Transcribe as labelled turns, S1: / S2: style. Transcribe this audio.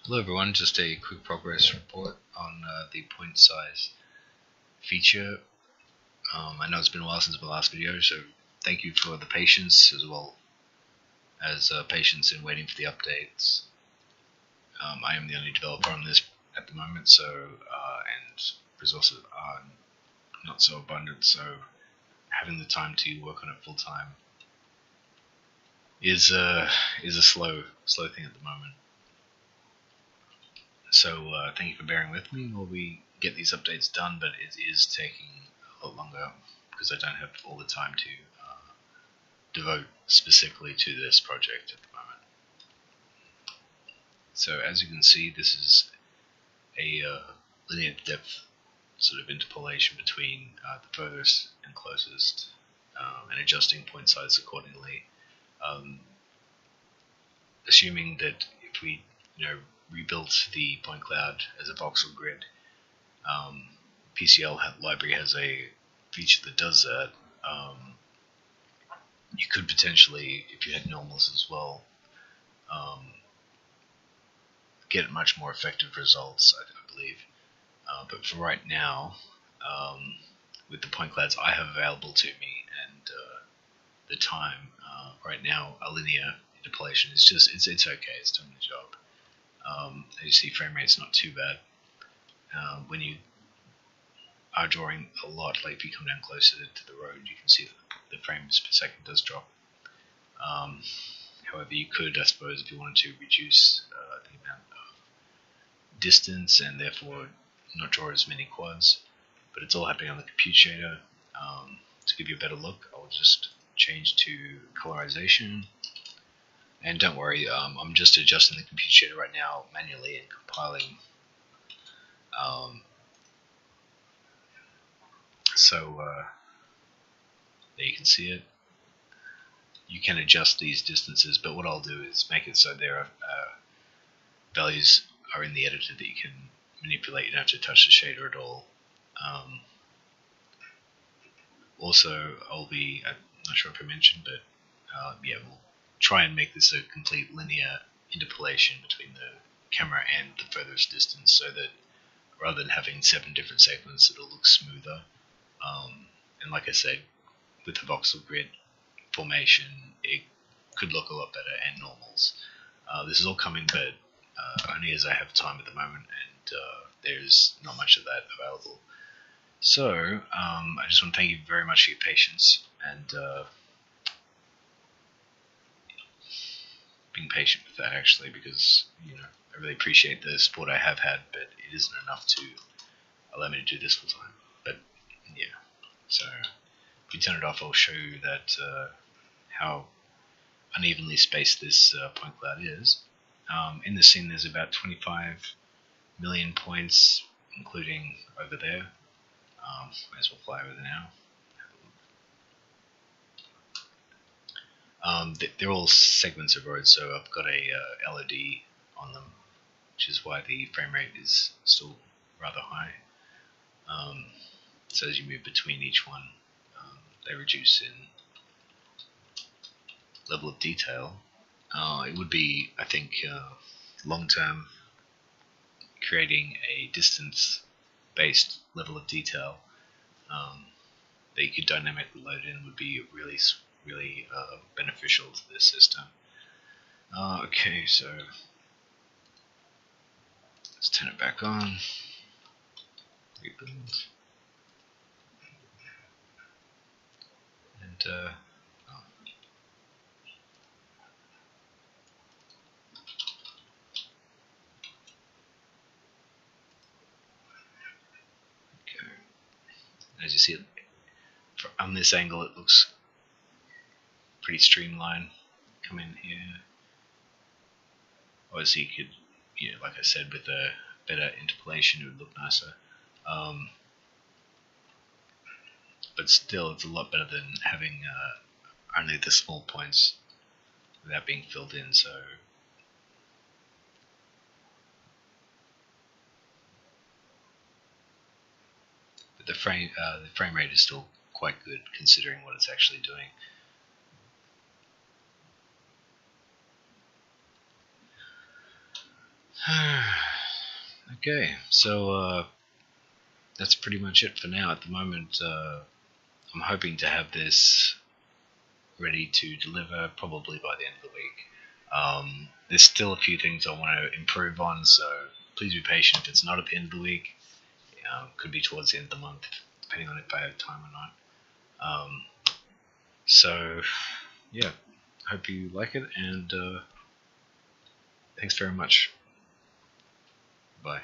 S1: Hello everyone, just a quick progress report on the point size feature. I know it's been a while since my last video, so thank you for the patience as well as patience in waiting for the updates. I am the only developer on this at the moment, so and resources are not so abundant, so having the time to work on it full time is a slow thing at the moment. So thank you for bearing with me while we get these updates done, but it is taking a lot longer because I don't have all the time to devote specifically to this project at the moment. So as you can see, this is a linear depth sort of interpolation between the furthest and closest, and adjusting point size accordingly. Assuming that if we rebuilt the point cloud as a voxel grid, PCL library has a feature that does that. You could potentially, if you had normals as well, get much more effective results, I believe. But for right now, with the point clouds I have available to me and the time, right now a linear interpolation is just it's okay. It's doing the job. As you see, frame rate's not too bad. When you are drawing a lot, like if you come down closer to the road, you can see that the frames per second does drop. However, you could, I suppose, if you wanted to reduce the amount of distance and therefore not draw as many quads, but it's all happening on the compute shader. To give you a better look, I'll just change to colorization. And don't worry, I'm just adjusting the compute shader right now manually and compiling. So there you can see it. You can adjust these distances, but what I'll do is make it so there are values are in the editor that you can manipulate. You don't have to touch the shader at all. Also, I'm not sure if I mentioned, but yeah, we'll try and make this a complete linear interpolation between the camera and the furthest distance, so that rather than having 7 different segments, it'll look smoother. And like I said, with the voxel grid formation, it could look a lot better, and normals. This is all coming, but only as I have time at the moment, and there's not much of that available. So I just want to thank you very much for your patience and being patient with that, actually, because I really appreciate the support I have had, but it isn't enough to allow me to do this full time. But yeah, so if you turn it off, I'll show you that how unevenly spaced this point cloud is. In the scene, there's about 25 million points, including over there. Might as well fly over there now. They're all segments of road, so I've got a LOD on them, which is why the frame rate is still rather high. So as you move between each one, they reduce in level of detail. It would be, I think, long term, creating a distance-based level of detail that you could dynamically load in would be really beneficial to this system. Okay, so let's turn it back on. Rebuild. And okay. As you see, on this angle, it looks pretty streamlined. Come in here. Obviously, you could, like I said, with a better interpolation, it would look nicer. But still, it's a lot better than having only the small points without being filled in. So but the frame rate is still quite good considering what it's actually doing. Okay, so that's pretty much it for now. At the moment, I'm hoping to have this ready to deliver probably by the end of the week. There's still a few things I want to improve on, so please be patient if it's not at the end of the week. Could be towards the end of the month, depending on if I have time or not. So, yeah, hope you like it, and thanks very much. Bye.